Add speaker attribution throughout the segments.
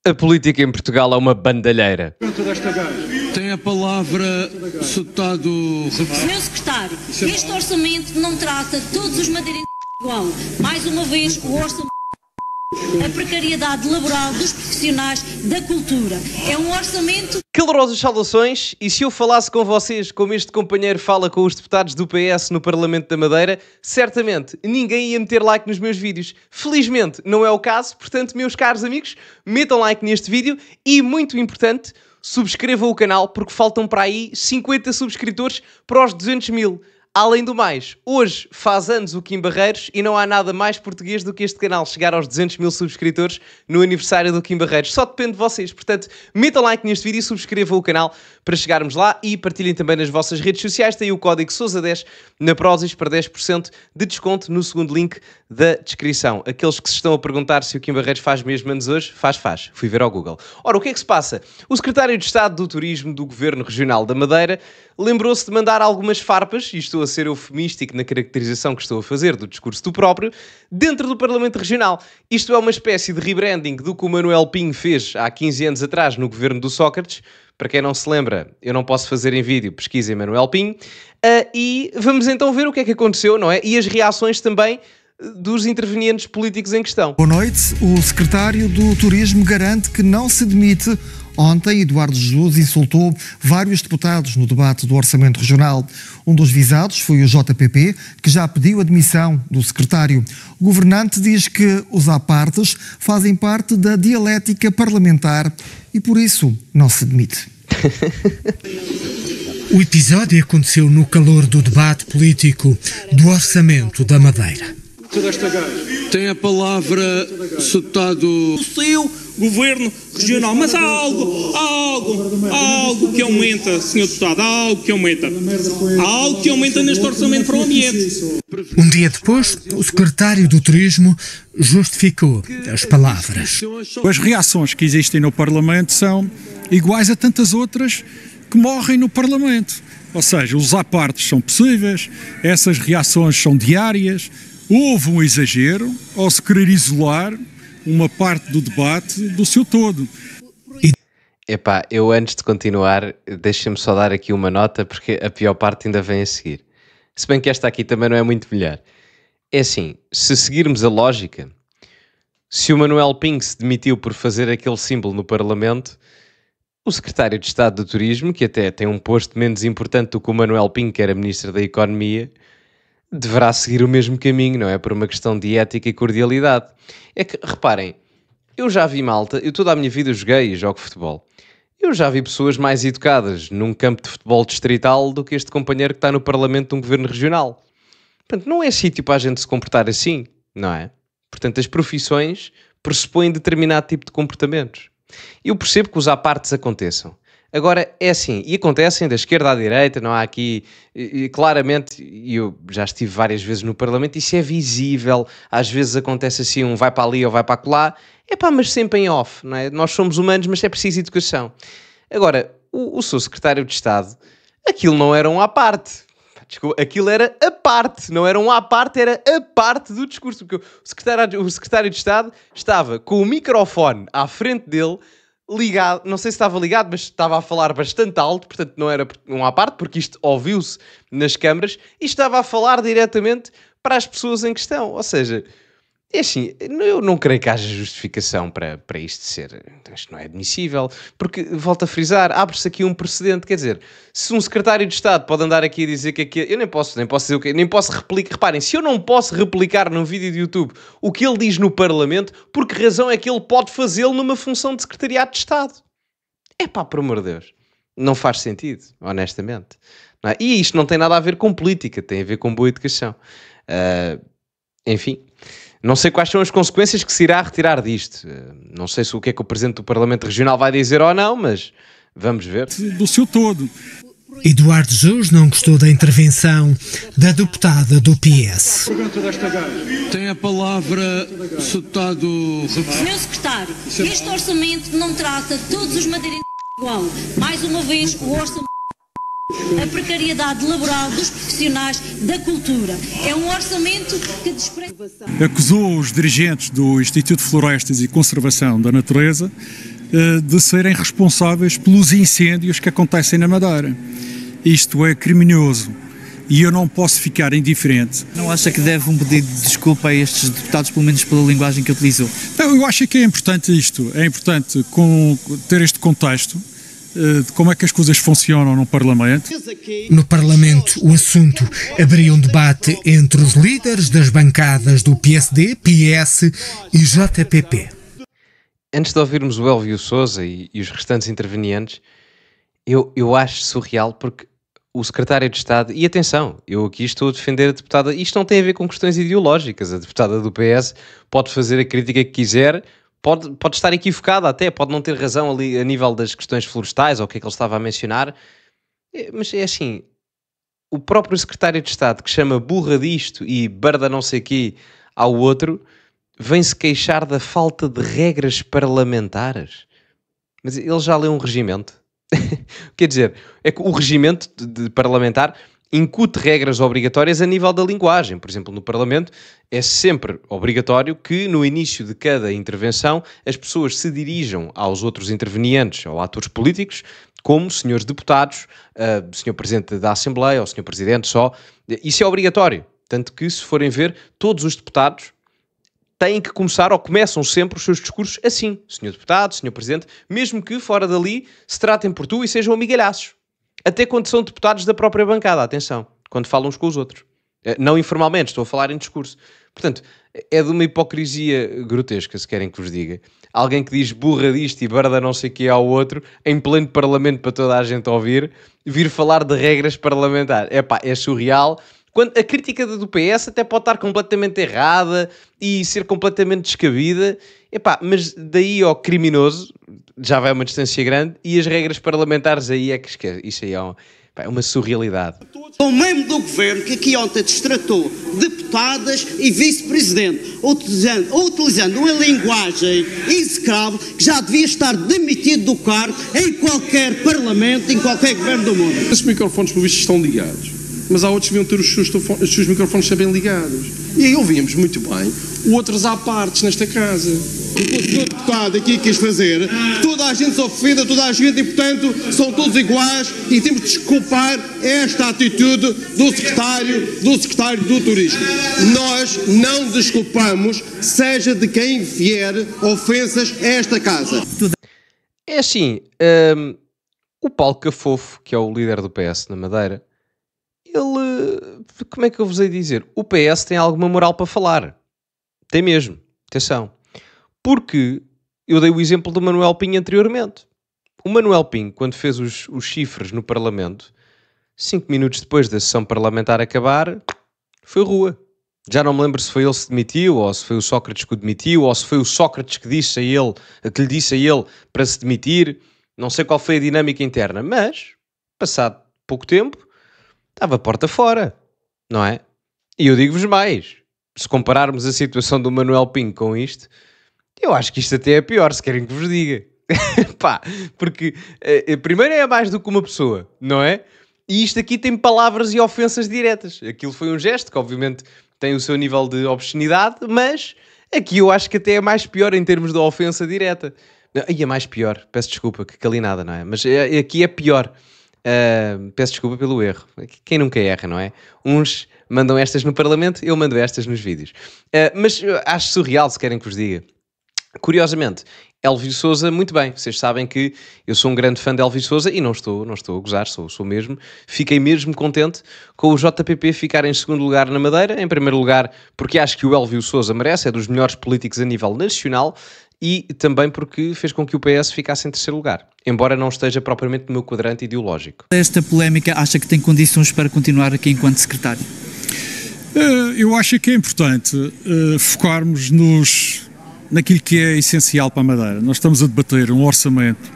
Speaker 1: A política em Portugal é uma bandalheira.
Speaker 2: Tem a palavra o deputado...
Speaker 3: Senhor Secretário, este orçamento não trata todos os madeirenses igual. Mais uma vez, o orçamento... A precariedade laboral dos profissionais da cultura. É um orçamento...
Speaker 1: Calorosas saudações, e se eu falasse com vocês como este companheiro fala com os deputados do PS no Parlamento da Madeira, certamente ninguém ia meter like nos meus vídeos. Felizmente não é o caso, portanto, meus caros amigos, metam like neste vídeo e, muito importante, subscrevam o canal porque faltam para aí 50 subscritores para os 200 mil. Além do mais, hoje faz anos o Kim Barreiros e não há nada mais português do que este canal chegar aos 200 mil subscritores no aniversário do Kim Barreiros. Só depende de vocês. Portanto, metam like neste vídeo e subscrevam o canal para chegarmos lá e partilhem também nas vossas redes sociais. Tem o código SOUSA10 na Prozis para 10% de desconto no segundo link da descrição. Aqueles que se estão a perguntar se o Kim Barreiros faz mesmo anos hoje, faz. Fui ver ao Google. Ora, o que é que se passa? O secretário de Estado do Turismo do Governo Regional da Madeira lembrou-se de mandar algumas farpas, e estou a ser eufemístico na caracterização que estou a fazer do discurso do próprio, dentro do Parlamento Regional. Isto é uma espécie de rebranding do que o Manuel Pinho fez há 15 anos atrás no governo do Sócrates. Para quem não se lembra, eu não posso fazer em vídeo, pesquisem Manuel Pinho. E vamos então ver o que é que aconteceu, não é? E as reações também dos intervenientes políticos em questão.
Speaker 4: Boa noite. O secretário do Turismo garante que não se demite. Ontem, Eduardo Jesus insultou vários deputados no debate do Orçamento Regional. Um dos visados foi o JPP, que já pediu a demissão do secretário. O governante diz que os apartes fazem parte da dialética parlamentar e, por isso, não se demite.
Speaker 5: O episódio aconteceu no calor do debate político do Orçamento da Madeira.
Speaker 2: Tem a palavra o deputado...
Speaker 6: O seu governo regional, mas há algo que aumenta, senhor deputado, há algo que aumenta. Há algo que aumenta neste orçamento para o ambiente.
Speaker 5: Um dia depois, o secretário do Turismo justificou as palavras.
Speaker 7: As reações que existem no Parlamento são iguais a tantas outras que morrem no Parlamento. Ou seja, os apartes são possíveis, essas reações são diárias. Houve um exagero ao se querer isolar uma parte do debate do seu todo.
Speaker 1: Epá, eu antes de continuar, deixem-me só dar aqui uma nota, porque a pior parte ainda vem a seguir. Se bem que esta aqui também não é muito melhor. É assim, se seguirmos a lógica, se o Manuel Pinho se demitiu por fazer aquele símbolo no Parlamento, o secretário de Estado do Turismo, que até tem um posto menos importante do que o Manuel Pinho, que era Ministro da Economia, deverá seguir o mesmo caminho, não é? Por uma questão de ética e cordialidade. É que, reparem, eu já vi malta, eu toda a minha vida joguei e jogo futebol. Eu já vi pessoas mais educadas num campo de futebol distrital do que este companheiro que está no Parlamento de um governo regional. Portanto, não é sítio para a gente se comportar assim, não é? Portanto, as profissões pressupõem determinado tipo de comportamentos. Eu percebo que os apartes aconteçam. Agora, é assim, e acontecem da esquerda à direita, não há aqui, claramente, e eu já estive várias vezes no Parlamento, isso é visível, às vezes acontece assim, um vai para ali ou vai para acolá, mas sempre em off, não é? Nós somos humanos, mas é preciso educação. Agora, o seu secretário de Estado, aquilo não era um à parte, desculpa, aquilo era a parte, não era um à parte, era a parte do discurso, porque o secretário de Estado estava com o microfone à frente dele, ligado, não sei se estava ligado, mas estava a falar bastante alto, portanto não era um à parte, porque isto ouviu-se nas câmaras, e estava a falar diretamente para as pessoas em questão. Ou seja, é assim, eu não creio que haja justificação para isto ser. Isto não é admissível, porque, volto a frisar, abre-se aqui um precedente, quer dizer, se um secretário de Estado pode andar aqui a dizer que aqui, eu nem posso dizer o quê, nem posso replicar, reparem, se eu não posso replicar num vídeo de YouTube o que ele diz no Parlamento, por que razão é que ele pode fazê-lo numa função de secretariado de Estado? Por amor de Deus, não faz sentido, honestamente. Não é? E isto não tem nada a ver com política, tem a ver com boa educação. Enfim... Não sei quais são as consequências que se irá retirar disto. Não sei se o que é que o Presidente do Parlamento Regional vai dizer ou não, mas vamos ver.
Speaker 7: Do seu todo.
Speaker 5: Eduardo Jesus não gostou da intervenção da deputada do PS.
Speaker 2: Tem a palavra o deputado...
Speaker 3: Senhor Secretário, este orçamento não trata todos os madeirenses igual. Mais uma vez, o orçamento... A precariedade laboral dos profissionais da cultura. É um orçamento que despreza...
Speaker 7: Acusou os dirigentes do Instituto de Florestas e Conservação da Natureza de serem responsáveis pelos incêndios que acontecem na Madeira. Isto é criminoso e eu não posso ficar indiferente.
Speaker 8: Não acha que deve um pedido de desculpa a estes deputados, pelo menos pela linguagem que utilizou?
Speaker 7: Não, eu acho que é importante isto, é importante ter este contexto de como é que as coisas funcionam no Parlamento.
Speaker 5: No Parlamento, o assunto abriu um debate entre os líderes das bancadas do PSD, PS e JPP.
Speaker 1: Antes de ouvirmos o Elvio Sousa e os restantes intervenientes, eu acho surreal porque o secretário de Estado, e atenção, eu aqui estou a defender a deputada, isto não tem a ver com questões ideológicas, a deputada do PS pode fazer a crítica que quiser, pode estar equivocada até, pode não ter razão ali a nível das questões florestais ou o que é que ele estava a mencionar, mas é assim, o próprio secretário de Estado que chama burra disto e barda não sei quê ao outro, vem-se queixar da falta de regras parlamentares. Mas ele já leu um regimento? Quer dizer, é que o regimento de parlamentar incute regras obrigatórias a nível da linguagem. Por exemplo, no Parlamento é sempre obrigatório que no início de cada intervenção as pessoas se dirijam aos outros intervenientes ou atores políticos como senhores deputados, senhor Presidente da Assembleia ou senhor Presidente só. Isso é obrigatório. Tanto que, se forem ver, todos os deputados têm que começar ou começam sempre os seus discursos assim. Senhor Deputado, Senhor Presidente, mesmo que fora dali se tratem por tu e sejam amigalhaços. Até quando são deputados da própria bancada, atenção, quando falam uns com os outros. Não informalmente, estou a falar em discurso. Portanto, é de uma hipocrisia grotesca, se querem que vos diga. Alguém que diz burra disto e barda não sei o que ao outro, em pleno parlamento para toda a gente ouvir, vir falar de regras parlamentares. É surreal. Quando a crítica do PS até pode estar completamente errada e ser completamente descabida, mas daí ao criminoso já vai uma distância grande e as regras parlamentares aí é que esquece. Isso aí é uma surrealidade.
Speaker 9: O membro do governo que aqui ontem destratou deputadas e vice-presidente, utilizando uma linguagem execrável que já devia estar demitido do cargo em qualquer parlamento, em qualquer governo do mundo.
Speaker 10: Esses microfones, por visto, estão ligados. Mas há outros que deviam ter os seus microfones também ligados. E aí ouvimos muito bem outros à partes nesta casa.
Speaker 11: O que o senhor deputado aqui quis fazer, toda a gente se ofenda, toda a gente, e portanto são todos iguais e temos de desculpar esta atitude do secretário do Turismo. Nós não desculpamos, seja de quem vier, ofensas a esta casa.
Speaker 1: É assim, o Paulo Cafofo, que é o líder do PS na Madeira, ele, como é que eu vos hei de dizer? O PS tem alguma moral para falar. Tem mesmo. Atenção. Porque eu dei o exemplo do Manuel Pinho anteriormente. O Manuel Pinho, quando fez os chifres no Parlamento, 5 minutos depois da sessão parlamentar acabar, foi rua. Já não me lembro se foi ele que se demitiu, ou se foi o Sócrates que o demitiu, ou se foi o Sócrates que lhe disse a ele para se demitir. Não sei qual foi a dinâmica interna, mas, passado pouco tempo, estava porta fora, não é? E eu digo-vos mais, se compararmos a situação do Manuel Pinho com isto, eu acho que isto até é pior, se querem que vos diga. Porque primeiro é mais do que uma pessoa, não é? E isto aqui tem palavras e ofensas diretas. Aquilo foi um gesto que obviamente tem o seu nível de obscenidade, mas aqui eu acho que até é mais pior em termos de ofensa direta. Aí é mais pior, peço desculpa, que calinada, não é? Mas aqui é pior. Peço desculpa pelo erro. Quem nunca erra, não é? Uns mandam estas no Parlamento, eu mando estas nos vídeos. Mas acho surreal, se querem que vos diga. Curiosamente, Elvio Sousa, muito bem. Vocês sabem que eu sou um grande fã de Elvio Sousa e não estou a gozar, sou mesmo. Fiquei mesmo contente com o JPP ficar em segundo lugar na Madeira. Em primeiro lugar, porque acho que o Elvio Sousa merece, é dos melhores políticos a nível nacional. E também porque fez com que o PS ficasse em terceiro lugar, embora não esteja propriamente no meu quadrante ideológico.
Speaker 8: Esta polémica, acha que tem condições para continuar aqui enquanto secretário?
Speaker 7: Eu acho que é importante focarmos naquilo que é essencial para a Madeira. Nós estamos a debater um orçamento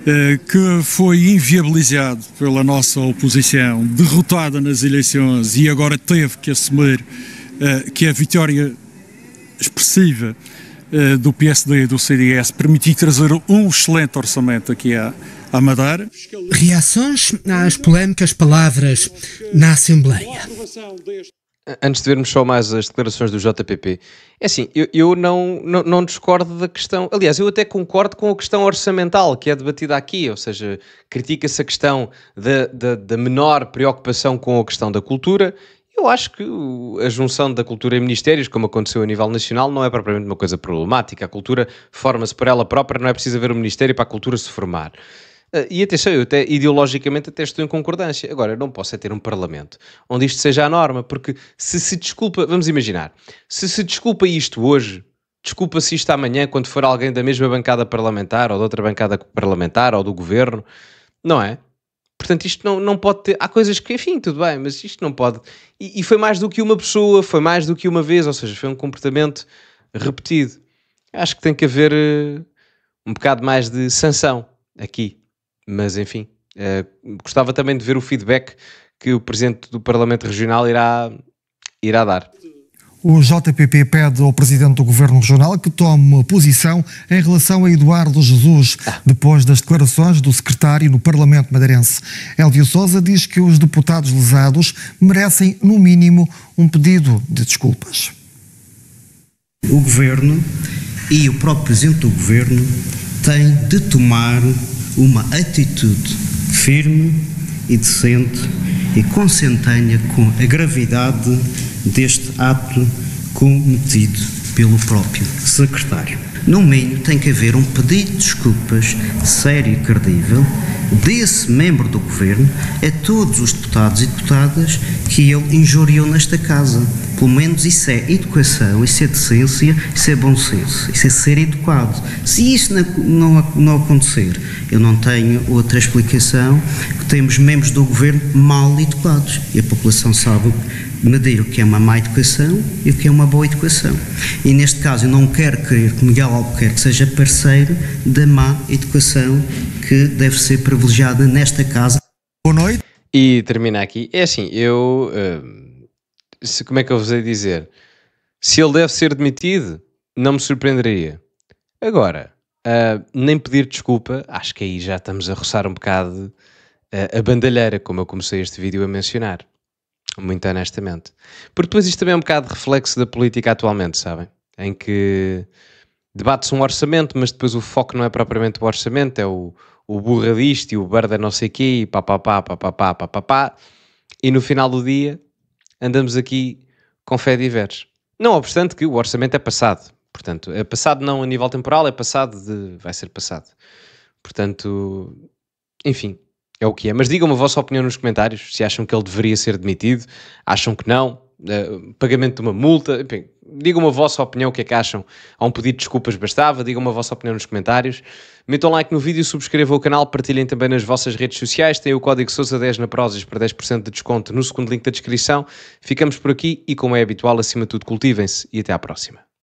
Speaker 7: que foi inviabilizado pela nossa oposição, derrotada nas eleições e agora teve que assumir que a vitória expressiva do PSD e do CDS permitiu trazer um excelente orçamento aqui à Madeira.
Speaker 5: Reações às polémicas palavras na Assembleia.
Speaker 1: Antes de vermos só mais as declarações do JPP, é assim, eu não discordo da questão, aliás, eu até concordo com a questão orçamental que é debatida aqui, ou seja, critica-se a questão da menor preocupação com a questão da cultura. Eu acho que a junção da cultura e ministérios, como aconteceu a nível nacional, não é propriamente uma coisa problemática. A cultura forma-se por ela própria, não é preciso haver um ministério para a cultura se formar. E atenção, eu até ideologicamente até estou em concordância. Agora, eu não posso é ter um parlamento onde isto seja a norma, porque se desculpa, vamos imaginar, se desculpa isto hoje, desculpa-se isto amanhã quando for alguém da mesma bancada parlamentar ou de outra bancada parlamentar ou do governo, não é? Portanto, isto não pode ter... Há coisas que, enfim, tudo bem, mas isto não pode... E foi mais do que uma pessoa, foi mais do que uma vez, ou seja, foi um comportamento repetido. Acho que tem que haver um bocado mais de sanção aqui. Mas, enfim, gostava também de ver o feedback que o Presidente do Parlamento Regional irá dar.
Speaker 4: O JPP pede ao Presidente do Governo Regional que tome uma posição em relação a Eduardo Jesus, depois das declarações do secretário no Parlamento madeirense. Elvio Sousa diz que os deputados lesados merecem, no mínimo, um pedido de desculpas.
Speaker 12: O Governo e o próprio Presidente do Governo têm de tomar uma atitude firme e decente e consentânea com a gravidade deste ato cometido pelo próprio secretário. No mínimo tem que haver um pedido de desculpas sério e credível desse membro do Governo a todos os deputados e deputadas que ele injuriou nesta casa. Pelo menos isso é educação, isso é decência, isso é bom senso, isso é ser educado. Se isso não acontecer, eu não tenho outra explicação que temos membros do Governo mal educados. E a população sabe medir o que é uma má educação e o que é uma boa educação. E neste caso eu não quero crer que Miguel Albuquerque seja parceiro da má educação que deve ser privilegiada nesta casa.
Speaker 4: Boa noite.
Speaker 1: E termina aqui. É assim, como é que eu vos hei dizer? Se ele deve ser demitido, não me surpreenderia. Agora, nem pedir desculpa, acho que aí já estamos a roçar um bocado a bandalheira, como eu comecei este vídeo a mencionar. Muito honestamente. Porque depois isto também é um bocado de reflexo da política atualmente, sabem? Em que debate-se um orçamento, mas depois o foco não é propriamente o orçamento, é o burra disto e o barda não sei quê, e papapá. E no final do dia andamos aqui com fé diversos. Não obstante que o orçamento é passado. Portanto, é passado não a nível temporal, vai ser passado. Portanto, enfim, é o que é. Mas digam-me a vossa opinião nos comentários, se acham que ele deveria ser demitido, acham que não, pagamento de uma multa, enfim, digam-me a vossa opinião, o que é que acham. Há um pedido de desculpas bastava, digam-me a vossa opinião nos comentários. Metam like no vídeo, subscrevam o canal, partilhem também nas vossas redes sociais, tem o código Sousa10 na Prozis para 10% de desconto no segundo link da descrição. Ficamos por aqui e, como é habitual, acima de tudo, cultivem-se e até à próxima.